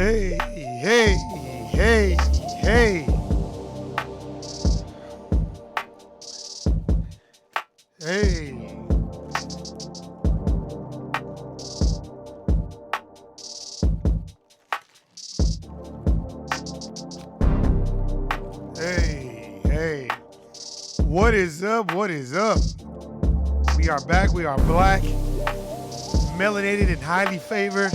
Hey, hey, hey, hey. Hey. Hey, hey. What is up? What is up? We are back. We are black, melanated, and highly favored.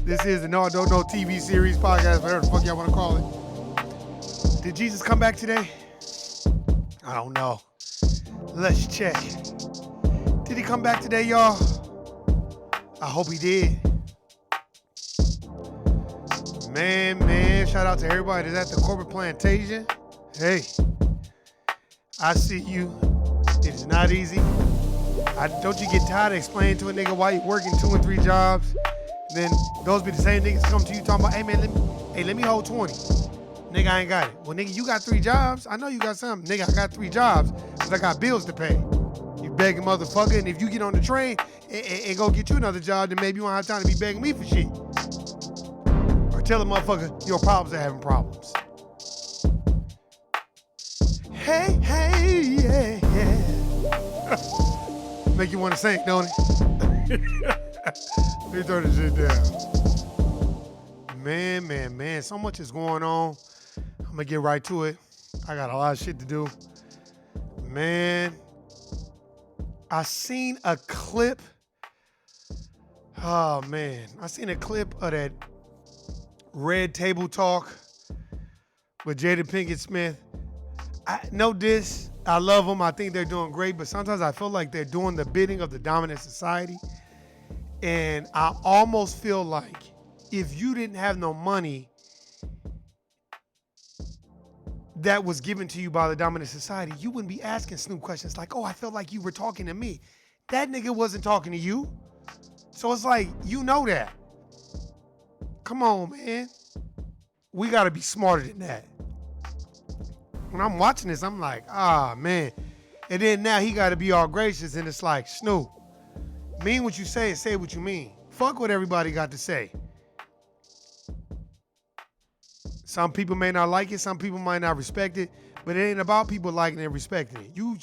This is the No I Don't Know TV series, podcast, whatever the fuck y'all want to call it. Did Jesus come back today? I don't know. Let's check. Did he come back today, y'all? I hope he did. Man, shout out to everybody that's at the corporate plantation. Hey, I see you. It is not easy. Don't you get tired of explaining to a nigga why you working 2 and 3 jobs? Then those be the same niggas come to you talking about, hey man, let me hold 20. Nigga, I ain't got it. Well, nigga, you got 3 jobs? I know you got something. Nigga, I got 3 jobs because I got bills to pay. You begging motherfucker, and if you get on the train and go get you another job, then maybe you won't have time to be begging me for shit. Or tell a motherfucker your problems are having problems. Hey, yeah. Make you want to sing, don't it? Let me throw this shit down. Man. So much is going on. I'm going to get right to it. I got a lot of shit to do. Man, I seen a clip. Oh, man. I seen a clip of that Red Table Talk with Jada Pinkett Smith. I know this. I love them. I think they're doing great. But sometimes I feel like they're doing the bidding of the dominant society. And I almost feel like if you didn't have no money that was given to you by the dominant society, you wouldn't be asking Snoop questions like, oh, I felt like you were talking to me. That nigga wasn't talking to you. So it's like, you know that. Come on, man. We got to be smarter than that. When I'm watching this, I'm like, man. And then now he got to be all gracious, and it's like, Snoop, mean what you say and say what you mean. Fuck what everybody got to say. Some people may not like it. Some people might not respect it. But it ain't about people liking and respecting it. You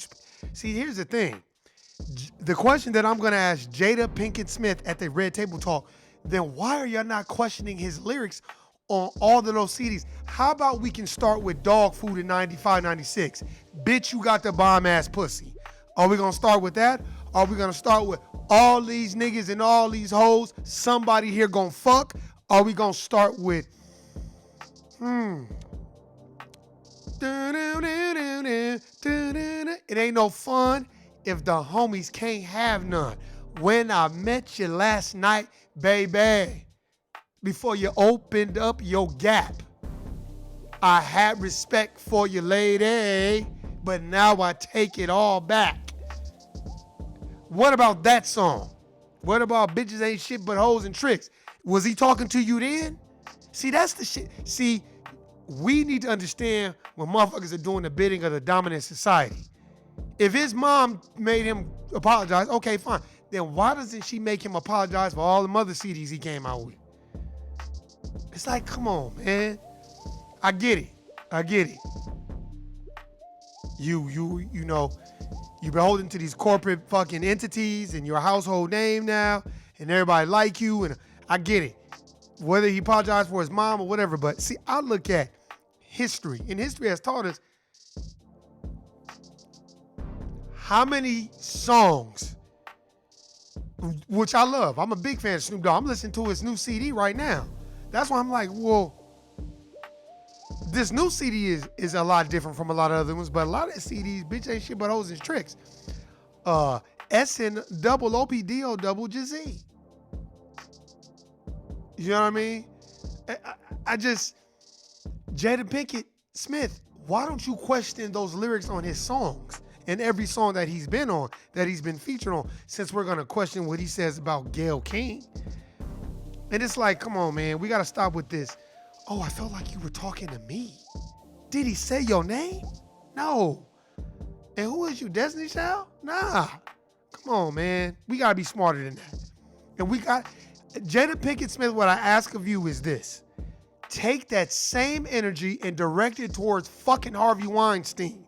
see, here's the thing. The question that I'm going to ask Jada Pinkett Smith at the Red Table Talk, then why are y'all not questioning his lyrics on all of those CDs? How about we can start with Dog Food in 95, 96? Bitch, you got the bomb ass pussy. Are we going to start with that? Are we going to start with all these niggas and all these hoes? Somebody here going to fuck? Are we going to start with, it ain't no fun if the homies can't have none. When I met you last night, baby, before you opened up your gap, I had respect for you, lady, but now I take it all back. What about that song? What about bitches ain't shit but hoes and tricks? Was he talking to you then? See, that's the shit. See, we need to understand when motherfuckers are doing the bidding of the dominant society. If his mom made him apologize, okay, fine. Then why doesn't she make him apologize for all the other CDs he came out with? It's like, come on, man. I get it. You know, you're beholden to these corporate fucking entities and your household name now, and everybody like you, and I get it. Whether he apologized for his mom or whatever, but see, I look at history, and history has taught us how many songs, which I love. I'm a big fan of Snoop Dogg. I'm listening to his new CD right now. That's why I'm like, well, this new CD is a lot different from a lot of other ones, but a lot of the CDs, bitch ain't shit but hoes and tricks. SN double OPDO double Jay-Z. You know what I mean? I just, Jada Pinkett Smith, why don't you question those lyrics on his songs and every song that he's been on, that he's been featured on, since we're going to question what he says about Gayle King? And it's like, come on, man, we got to stop with this. Oh, I felt like you were talking to me. Did he say your name? No. And who is you, Destiny Child? Nah. Come on, man. We got to be smarter than that. And we got, Jada Pinkett Smith, what I ask of you is this. Take that same energy and direct it towards fucking Harvey Weinstein.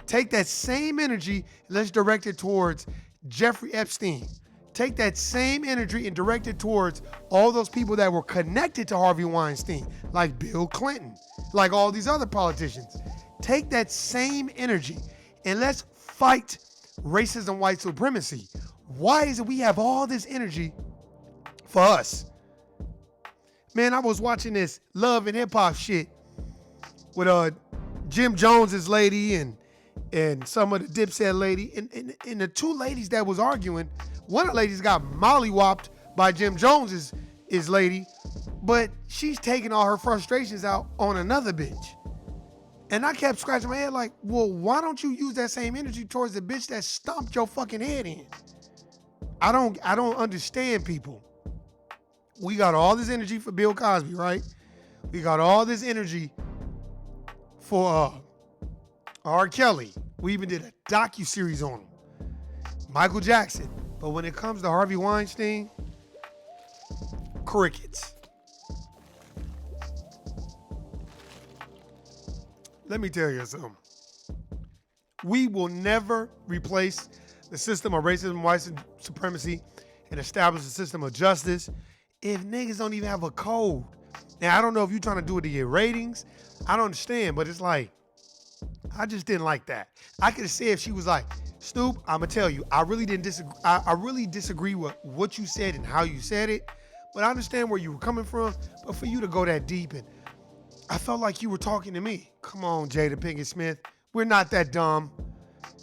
Take that same energy and let's direct it towards Jeffrey Epstein. Take that same energy and direct it towards all those people that were connected to Harvey Weinstein, like Bill Clinton, like all these other politicians. Take that same energy and let's fight racism, white supremacy. Why is it we have all this energy for us? Man, I was watching this Love and Hip Hop shit with Jim Jones's lady and some of the Dipset lady. And the two ladies that was arguing, one of the ladies got mollywopped by Jim Jones's lady, but she's taking all her frustrations out on another bitch. And I kept scratching my head like, well, why don't you use that same energy towards the bitch that stomped your fucking head in? I don't understand people. We got all this energy for Bill Cosby, right? We got all this energy for R. Kelly. We even did a docuseries on him. Michael Jackson. But when it comes to Harvey Weinstein, crickets. Let me tell you something. We will never replace the system of racism, white supremacy, and establish a system of justice if niggas don't even have a code. Now, I don't know if you're trying to do it to get ratings. I don't understand, but it's like, I just didn't like that. I could have said if she was like, Snoop, I'm going to tell you, I really disagree with what you said and how you said it, but I understand where you were coming from. But for you to go that deep, and I felt like you were talking to me. Come on, Jada Pinkett Smith. We're not that dumb.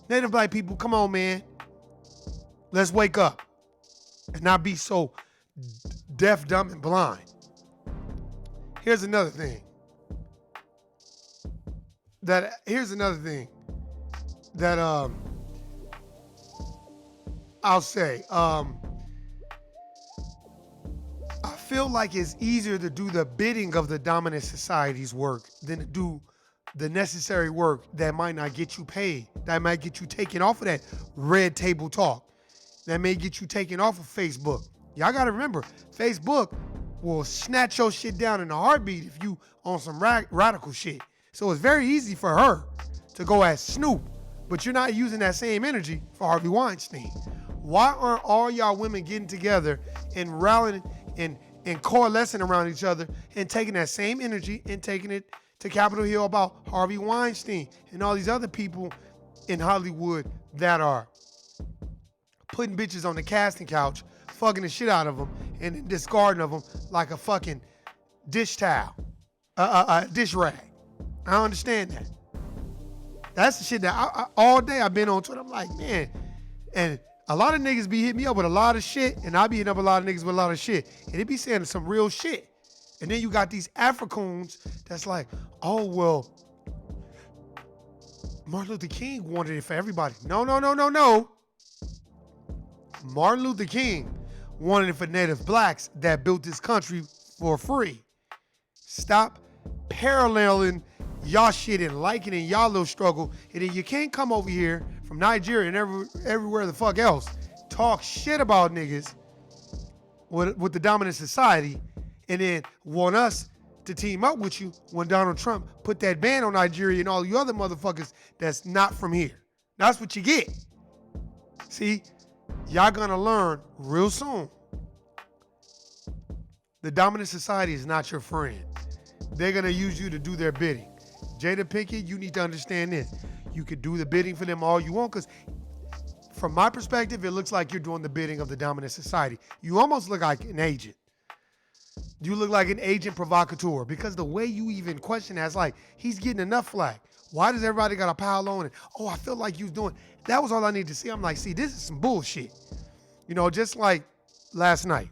Native black people, come on, man. Let's wake up and not be so deaf, dumb, and blind. Here's another thing that I'll say. I feel like it's easier to do the bidding of the dominant society's work than to do the necessary work that might not get you paid, that might get you taken off of that red table talk, that may get you taken off of Facebook. Y'all gotta remember, Facebook will snatch your shit down in a heartbeat if you on some radical shit. So it's very easy for her to go at Snoop, but you're not using that same energy for Harvey Weinstein. Why aren't all y'all women getting together and rallying and coalescing around each other and taking that same energy and taking it to Capitol Hill about Harvey Weinstein and all these other people in Hollywood that are putting bitches on the casting couch, fucking the shit out of them, and then discarding of them like a fucking dish towel, dish rag. I don't understand that. That's the shit that I all day I've been on Twitter. I'm like, man, and a lot of niggas be hitting me up with a lot of shit, and I be hitting up a lot of niggas with a lot of shit, and they be saying some real shit. And then you got these Africans that's like, oh, well, Martin Luther King wanted it for everybody. No. Martin Luther King wanted it for native blacks that built this country for free. Stop paralleling y'all shit and likening y'all little struggle, and then you can't come over here from Nigeria and everywhere the fuck else, talk shit about niggas with the dominant society, and then want us to team up with you when Donald Trump put that ban on Nigeria and all you other motherfuckers that's not from here. That's what you get. See, y'all gonna learn real soon. The dominant society is not your friend. They're gonna use you to do their bidding. Jada Pinkett, you need to understand this. You could do the bidding for them all you want, because from my perspective, it looks like you're doing the bidding of the dominant society. You almost look like an agent. You look like an agent provocateur, because the way you even question that's like, he's getting enough flack. Why does everybody got to pile on it? Oh, I feel like you doing. That was all I needed to see. I'm like, see, this is some bullshit. You know, just like last night,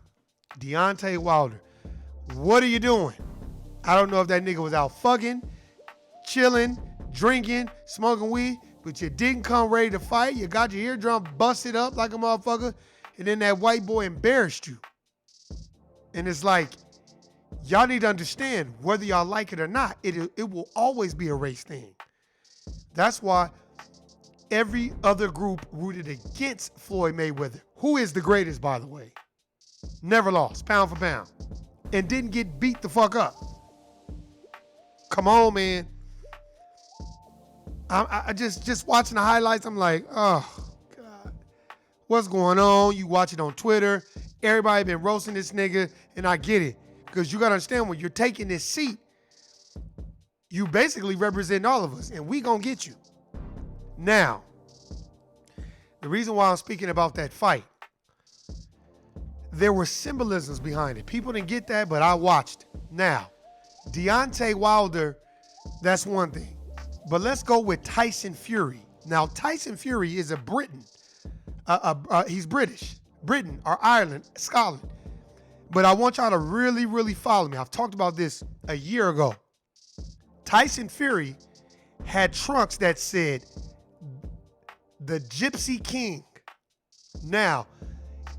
Deontay Wilder. What are you doing? I don't know if that nigga was out fucking, chilling, drinking, smoking weed, but you didn't come ready to fight. You got your eardrum busted up like a motherfucker, and then that white boy embarrassed you. And it's like, y'all need to understand, whether y'all like it or not, it will always be a race thing. That's why every other group rooted against Floyd Mayweather, who is the greatest, by the way, never lost, pound for pound, and didn't get beat the fuck up. Every other group rooted against Floyd Mayweather, who is the greatest, by the way, never lost, pound for pound, and didn't get beat the fuck up. Come on, man. I just watching the highlights. I'm like, oh God, what's going on? You watch it on Twitter. Everybody been roasting this nigga, and I get it, because you gotta understand, when you're taking this seat, you basically represent all of us, and we gonna get you. Now, the reason why I'm speaking about that fight, there were symbolisms behind it. People didn't get that, but I watched. Now, Deontay Wilder, that's one thing. But let's go with Tyson Fury. Now, Tyson Fury is a Briton. He's British. Britain or Ireland, Scotland. But I want y'all to really, really follow me. I've talked about this a year ago. Tyson Fury had trunks that said, "The Gypsy King." Now,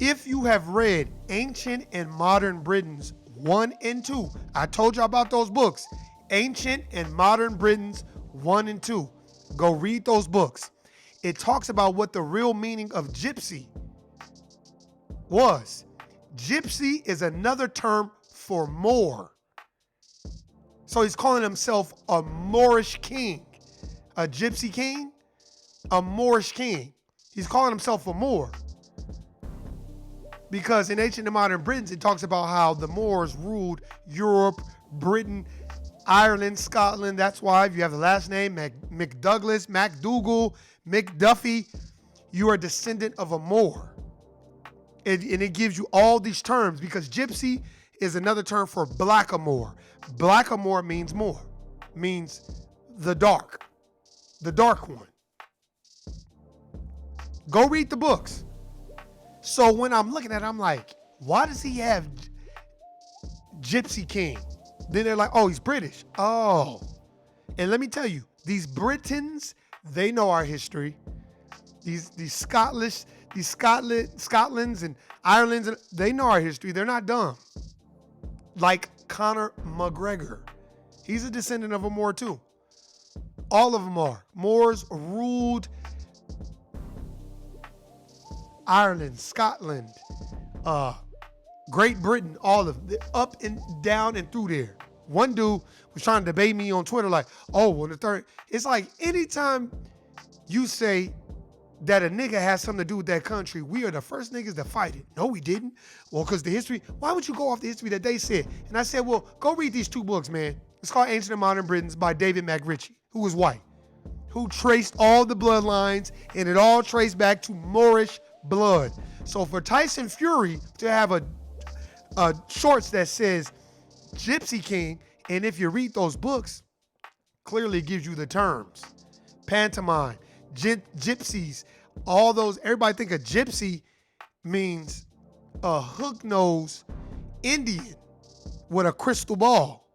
if you have read Ancient and Modern Britons 1 and 2, I told you about those books. Ancient and Modern Britons 1 and 2. Go read those books. It talks about what the real meaning of gypsy was. Gypsy is another term for Moor. So he's calling himself a Moorish king. A gypsy king, a Moorish king. He's calling himself a Moor. Because in Ancient and Modern Britons, it talks about how the Moors ruled Europe, Britain, Ireland, Scotland. That's why if you have the last name McDouglas, MacDougall, McDuffie, you are a descendant of a Moor. And it gives you all these terms, because gypsy is another term for blackamoor. Blackamoor means Moor, means the dark one. Go read the books. So when I'm looking at it, I'm like, why does he have Gypsy King? Then they're like, oh, he's British. Oh. And let me tell you, these Britons, they know our history. These Scotlands and Irelands, they know our history. They're not dumb. Like Conor McGregor. He's a descendant of a Moor too. All of them are. Moors ruled Ireland, Scotland, Great Britain, all of them, up and down and through there. One dude was trying to debate me on Twitter like, oh, well, the third. It's like anytime you say that a nigga has something to do with that country, we are the first niggas to fight it. No, we didn't. Well, because the history, why would you go off the history that they said? And I said, well, go read these 2 books, man. It's called Ancient and Modern Britons by David McRitchie, who was white, who traced all the bloodlines, and it all traced back to Moorish blood. So for Tyson Fury to have a shorts that says Gypsy King, and if you read those books, clearly gives you the terms. Pantomime, gypsies, all those, everybody think a gypsy means a hook-nosed Indian with a crystal ball.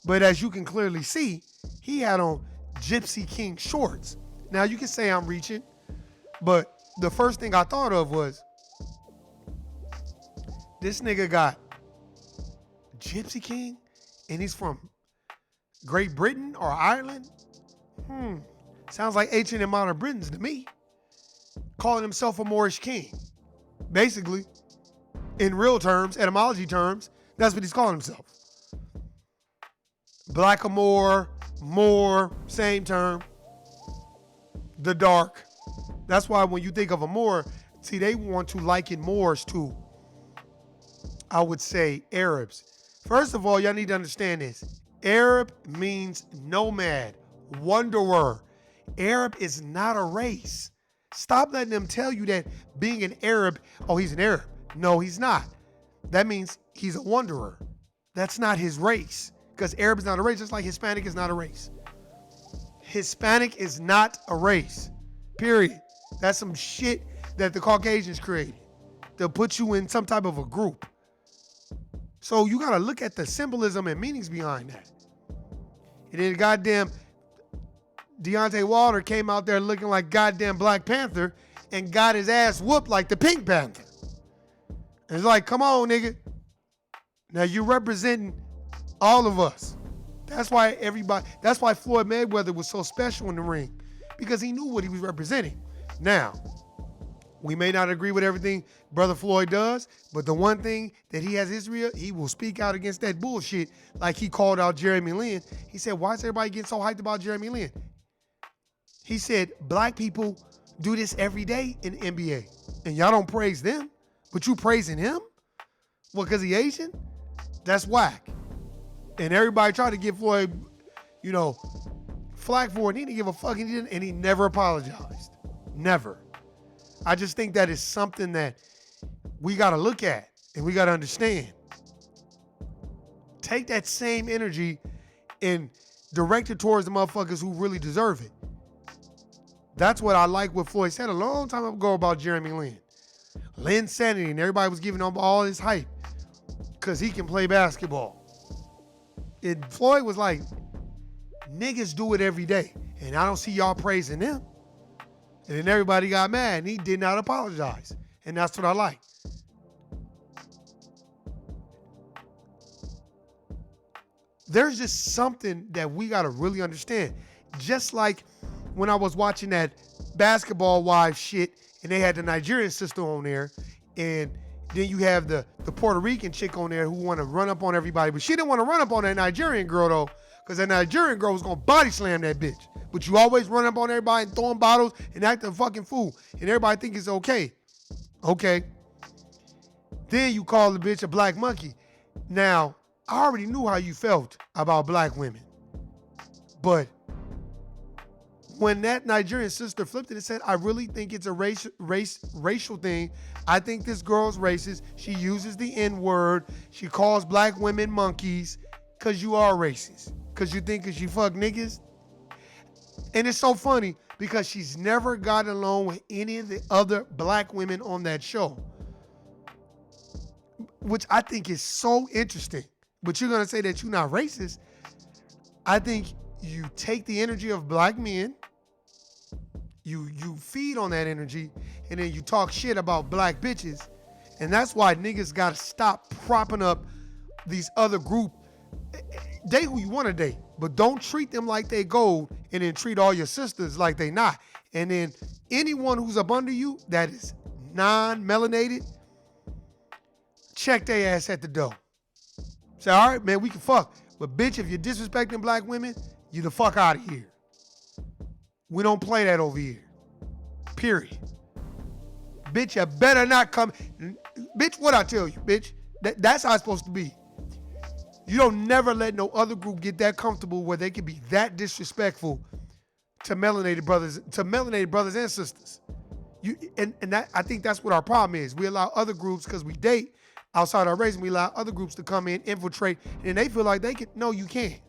But as you can clearly see, he had on Gypsy King shorts. Now you can say I'm reaching, but the first thing I thought of was, this nigga got Gypsy King and he's from Great Britain or Ireland? Sounds like Ancient and Modern Britons to me. Calling himself a Moorish king. Basically, in real terms, etymology terms, that's what he's calling himself. Blackamoor, Moor, same term. The dark. That's why when you think of a Moor, see, they want to liken Moors to, I would say, Arabs. First of all, y'all need to understand this. Arab means nomad, wanderer. Arab is not a race. Stop letting them tell you that being an Arab, oh, he's an Arab. No, he's not. That means he's a wanderer. That's not his race, because Arab is not a race, just like Hispanic is not a race. Hispanic is not a race, period. That's some shit that the Caucasians created. They'll put you in some type of a group. So you got to look at the symbolism and meanings behind that. And then goddamn Deontay Wilder came out there looking like goddamn Black Panther and got his ass whooped like the Pink Panther. And it's like, come on, nigga. Now you're representing all of us. That's why Floyd Mayweather was so special in the ring, because he knew what he was representing. Now, We may not agree with everything Brother Floyd does, but the one thing that he has Israel, he will speak out against that bullshit like he called out Jeremy Lin. He said, why is everybody getting so hyped about Jeremy Lin? He said, black people do this every day in the NBA, and y'all don't praise them, but you praising him? What, because he Asian? That's whack. And everybody tried to give Floyd, flack for it. He didn't give a fuck, and he never apologized. Never. I just think that is something that we got to look at and we got to understand. Take that same energy and direct it towards the motherfuckers who really deserve it. That's what I like what Floyd said a long time ago about Jeremy Lin. Lin Sanity, and everybody was giving him all this hype because he can play basketball. And Floyd was like, niggas do it every day, and I don't see y'all praising them. And then everybody got mad, and he did not apologize. And that's what I like. There's just something that we got to really understand. Just like when I was watching that Basketball Wives shit, and they had the Nigerian sister on there, and then you have the Puerto Rican chick on there who want to run up on everybody. But she didn't want to run up on that Nigerian girl, though, because that Nigerian girl was going to body slam that bitch. But you always run up on everybody and throwing bottles and acting a fucking fool. And everybody think it's okay. Okay. Then you call the bitch a black monkey. Now, I already knew how you felt about black women. But when that Nigerian sister flipped it and said, I really think it's a racial thing. I think this girl's racist. She uses the N-word. She calls black women monkeys because you are racist. Because you think because you fuck niggas. And it's so funny because she's never gotten along with any of the other black women on that show, which I think is so interesting. But you're going to say that you're not racist. I think you take the energy of black men, you feed on that energy, and then you talk shit about black bitches. And that's why niggas got to stop propping up these other group. Date who you want to date, but don't treat them like they gold and then treat all your sisters like they not. And then anyone who's up under you that is non-melanated, check their ass at the door. Say, all right, man, we can fuck. But bitch, if you're disrespecting black women, you the fuck out of here. We don't play that over here. Period. Bitch, you better not come. Bitch, what I tell you, bitch? That's how it's supposed to be. You don't never let no other group get that comfortable where they can be that disrespectful to melanated brothers and sisters. I think that's what our problem is. We allow other groups, because we date outside our race, and we allow other groups to come in, infiltrate, and they feel like they can. No, you can't.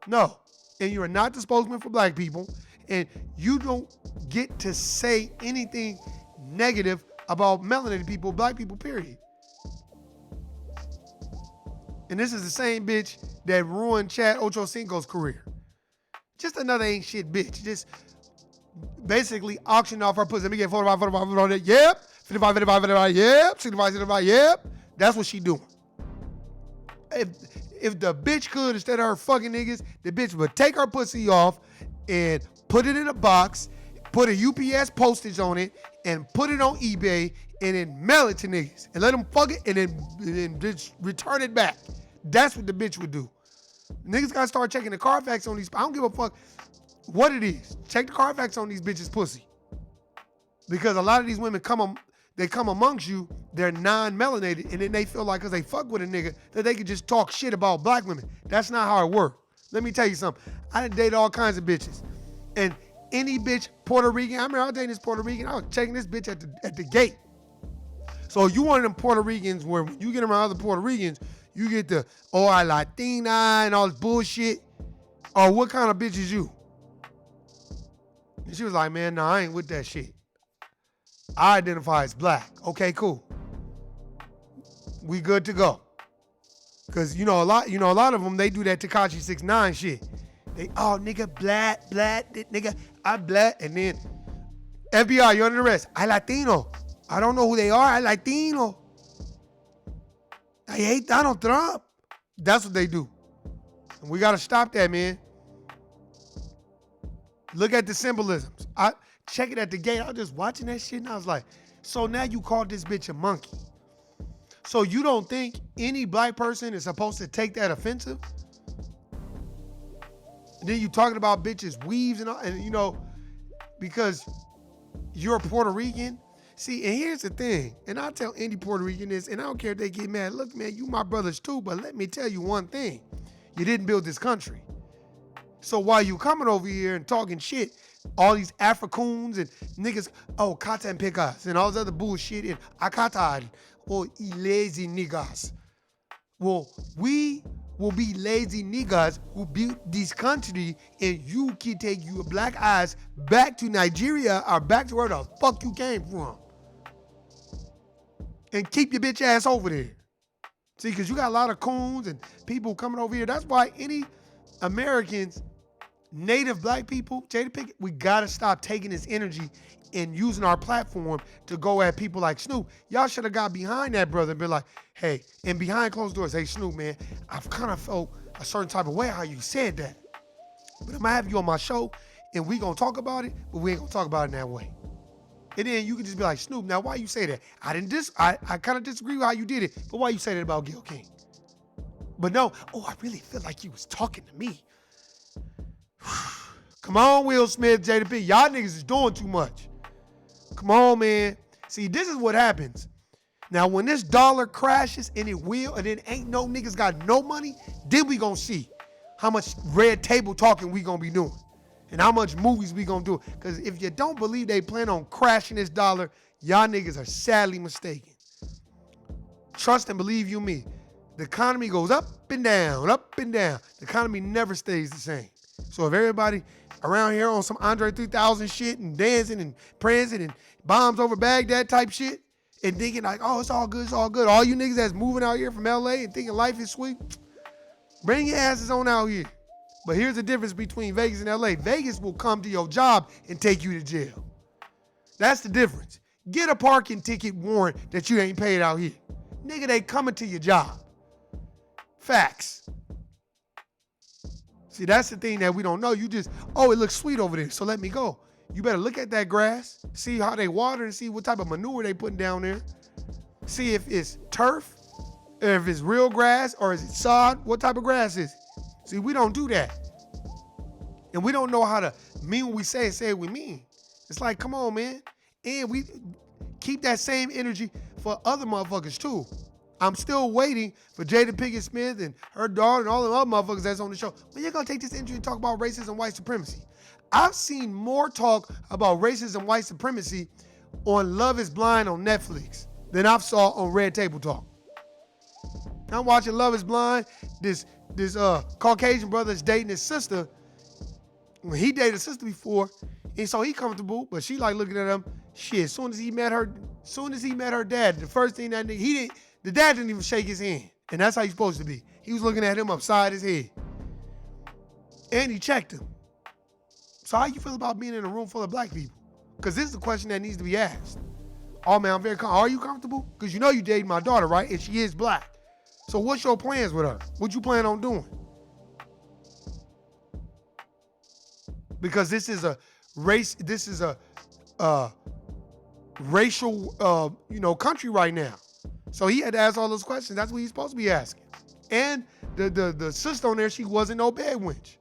No. And you are not the spokesman for black people, and you don't get to say anything negative about melanated people, black people, period. And this is the same bitch that ruined Chad Ochocinco's career. Just another ain't shit bitch. Just basically auctioned off her pussy. Let me get 45, yep. 55, yep. 65, yep. That's what she doing. If the bitch could, instead of her fucking niggas, the bitch would take her pussy off and put it in a box, put a UPS postage on it, and put it on eBay, and then mail it to niggas. And let them fuck it, and then just return it back. That's what the bitch would do. Niggas gotta start checking the Carfax on these. I don't give a fuck what it is. Check the Carfax on these bitches' pussy. Because a lot of these women come amongst you, they're non-melanated, and then they feel like because they fuck with a nigga that they can just talk shit about black women. That's not how it works. Let me tell you something. I done dated all kinds of bitches. And any bitch, Puerto Rican, I remember I was dating this Puerto Rican, I was checking this bitch at the gate. So you one of them Puerto Ricans where when you get around other Puerto Ricans, you get the, oh, I Latina and all this bullshit. Or what kind of bitch is you? And she was like, man, no, I ain't with that shit. I identify as black. Okay, cool. We good to go. Cause a lot of them, they do that Tekashi 6ix9ine shit. They, oh, nigga, black, nigga, I'm black. And then, FBI, you're under arrest. I Latino. I don't know who they are. I Latino. I hate Donald Trump. That's what they do. And we got to stop that, man. Look at the symbolisms. I check it at the gate. I was just watching that shit and I was like, so now you called this bitch a monkey. So you don't think any black person is supposed to take that offensive? And then you talking about bitches weaves and all, and you know, because you're Puerto Rican. See, and here's the thing, and I tell any Puerto Rican this, and I don't care if they get mad. Look, man, you my brothers too, but let me tell you one thing. You didn't build this country. So while you coming over here and talking shit, all these Africoons and niggas, oh, Kata and Picas and all this other bullshit and Akata or lazy niggas. Well, we will be lazy niggas who built this country, and you can take your black eyes back to Nigeria or back to where the fuck you came from. And keep your bitch ass over there. See, because you got a lot of coons and people coming over here. That's why any Americans, native black people, Jada Pinkett, we got to stop taking this energy and using our platform to go at people like Snoop. Y'all should have got behind that brother and been like, hey, and behind closed doors, hey, Snoop, man, I've kind of felt a certain type of way how you said that. But I'm going to have you on my show, and we going to talk about it, but we ain't going to talk about it in that way. And then you can just be like, Snoop, now why you say that? I kind of disagree with how you did it, but why you say that about Gil King? But no, oh, I really feel like you was talking to me. Come on, Will Smith, Jada P. Y'all niggas is doing too much. Come on, man. See, this is what happens. Now, when this dollar crashes, and it will, and then ain't no niggas got no money, then we gonna see how much red table talking we gonna be doing and how much movies we gonna do. Because if you don't believe they plan on crashing this dollar, y'all niggas are sadly mistaken. Trust and believe you me. The economy goes up and down, up and down. The economy never stays the same. So if everybody around here on some Andre 3000 shit and dancing and prancing and bombs over Baghdad type shit and thinking like, oh, it's all good, it's all good. All you niggas that's moving out here from LA and thinking life is sweet, bring your asses on out here. But here's the difference between Vegas and LA. Vegas will come to your job and take you to jail. That's the difference. Get a parking ticket warrant that you ain't paid out here. Nigga, they coming to your job. Facts. See, that's the thing that we don't know. You just, oh, it looks sweet over there, so let me go. You better look at that grass, see how they water, and see what type of manure they putting down there. See if it's turf, or if it's real grass, or is it sod? What type of grass is it? See, we don't do that. And we don't know how to mean what we say what we mean. It's like, come on, man. And we keep that same energy for other motherfuckers, too. I'm still waiting for Jada Pinkett Smith and her daughter and all the other motherfuckers that's on the show. When you're going to take this energy and talk about racism and white supremacy? I've seen more talk about racism and white supremacy on Love is Blind on Netflix than I've saw on Red Table Talk. I'm watching Love is Blind. This Caucasian brother is dating his sister. When he dated his sister before, and so he comfortable, but she like looking at him. Shit, as soon as he met her dad, the first thing that nigga, the dad didn't even shake his hand. And that's how he's supposed to be. He was looking at him upside his head. And he checked him. So how you feel about being in a room full of black people? Because this is the question that needs to be asked. Oh man, I'm very comfortable. Are you comfortable? Because you know you dating my daughter, right? And she is black. So what's your plans with her? What you plan on doing? Because this is a racial country right now. So he had to ask all those questions. That's what he's supposed to be asking. And the sister on there, she wasn't no bad wench.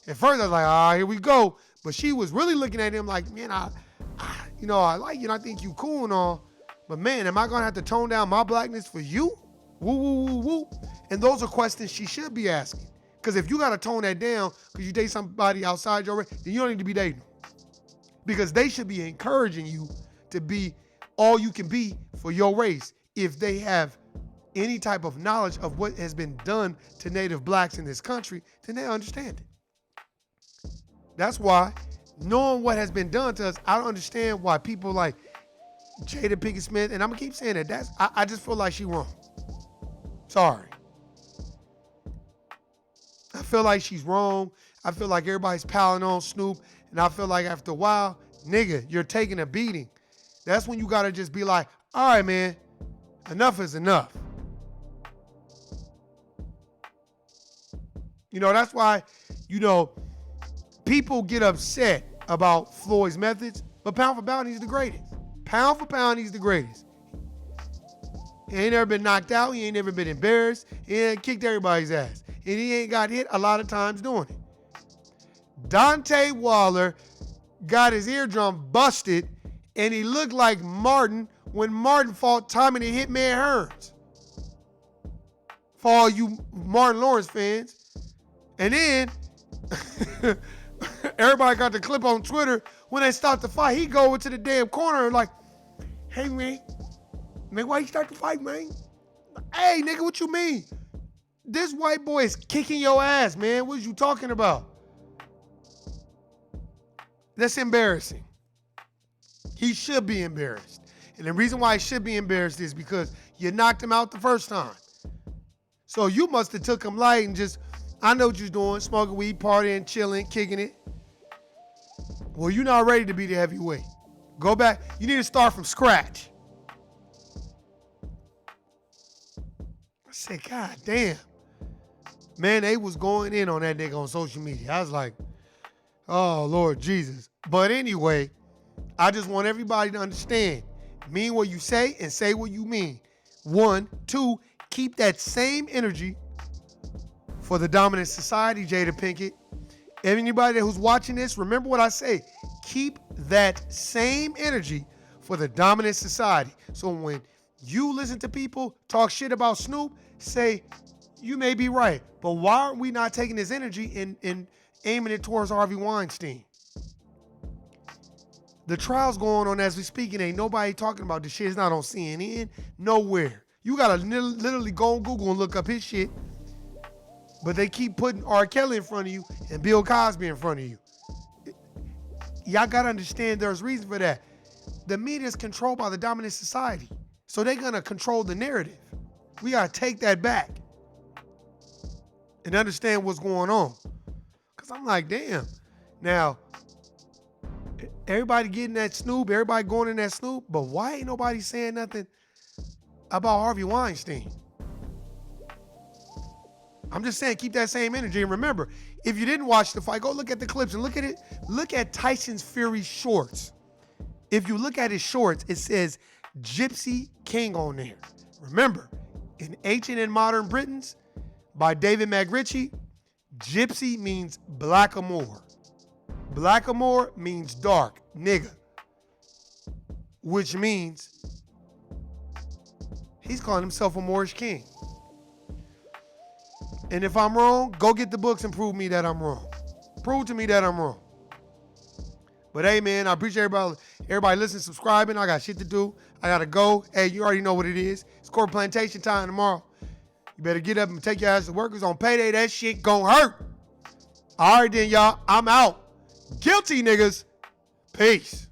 At first I was like, here we go. But she was really looking at him like, man, I like you and I think you cool and all. But man, am I gonna have to tone down my blackness for you? Woo, woo, woo, woo. And those are questions she should be asking. Because if you gotta tone that down because you date somebody outside your race, then you don't need to be dating them. Because they should be encouraging you to be all you can be for your race. If they have any type of knowledge of what has been done to Native blacks in this country, then they understand it. That's why, knowing what has been done to us, I don't understand why people like Jada Pinkett Smith, and I'm gonna keep saying that, I just feel like she wrong. Sorry. I feel like she's wrong. I feel like everybody's piling on Snoop, and I feel like after a while, nigga, you're taking a beating. That's when you gotta just be like, all right, man, enough is enough. That's why, People get upset about Floyd's methods, but pound for pound, he's the greatest. Pound for pound, he's the greatest. He ain't never been knocked out. He ain't never been embarrassed. He ain't kicked everybody's ass. And he ain't got hit a lot of times doing it. Deontay Wilder got his eardrum busted, and he looked like Martin when Martin fought Tommy the Hitman Hearns. For all you Martin Lawrence fans. And then everybody got the clip on Twitter. When they stopped the fight, he go into the damn corner like, hey, man, why you start the fight, man? Hey, nigga, what you mean? This white boy is kicking your ass, man. What are you talking about? That's embarrassing. He should be embarrassed. And the reason why he should be embarrassed is because you knocked him out the first time. So you must have took him light and just, I know what you're doing, smoking weed, partying, chilling, kicking it. Well, you're not ready to be the heavyweight. Go back. You need to start from scratch. I said, God damn. Man, they was going in on that nigga on social media. I was like, oh, Lord Jesus. But anyway, I just want everybody to understand. Mean what you say and say what you mean. 1, 2, keep that same energy for the dominant society, Jada Pinkett. Anybody who's watching this, remember what I say. Keep that same energy for the dominant society. So when you listen to people talk shit about Snoop, say, you may be right, but why aren't we not taking this energy and aiming it towards Harvey Weinstein? The trial's going on as we speak, and ain't nobody talking about this shit. It's not on CNN, nowhere. You gotta literally go on Google and look up his shit. But they keep putting R. Kelly in front of you and Bill Cosby in front of you. Y'all gotta understand there's reason for that. The media is controlled by the dominant society. So they're gonna control the narrative. We gotta take that back and understand what's going on. Cause I'm like, damn. Now, everybody getting that Snoop, everybody going in that Snoop, but why ain't nobody saying nothing about Harvey Weinstein? I'm just saying, keep that same energy. And remember, if you didn't watch the fight, go look at the clips and look at it. Look at Tyson Fury's shorts. If you look at his shorts, it says Gypsy King on there. Remember, in Ancient and Modern Britons by David McRitchie, Gypsy means blackamoor. Blackamoor means dark, nigga. Which means he's calling himself a Moorish king. And if I'm wrong, go get the books and prove me that I'm wrong. Prove to me that I'm wrong. But hey, man, I appreciate everybody listening, subscribing. I got shit to do. I got to go. Hey, you already know what it is. It's Court Plantation time tomorrow. You better get up and take your ass to work. 'Cause on payday, that shit gon' hurt. All right, then, y'all. I'm out. Guilty, niggas. Peace.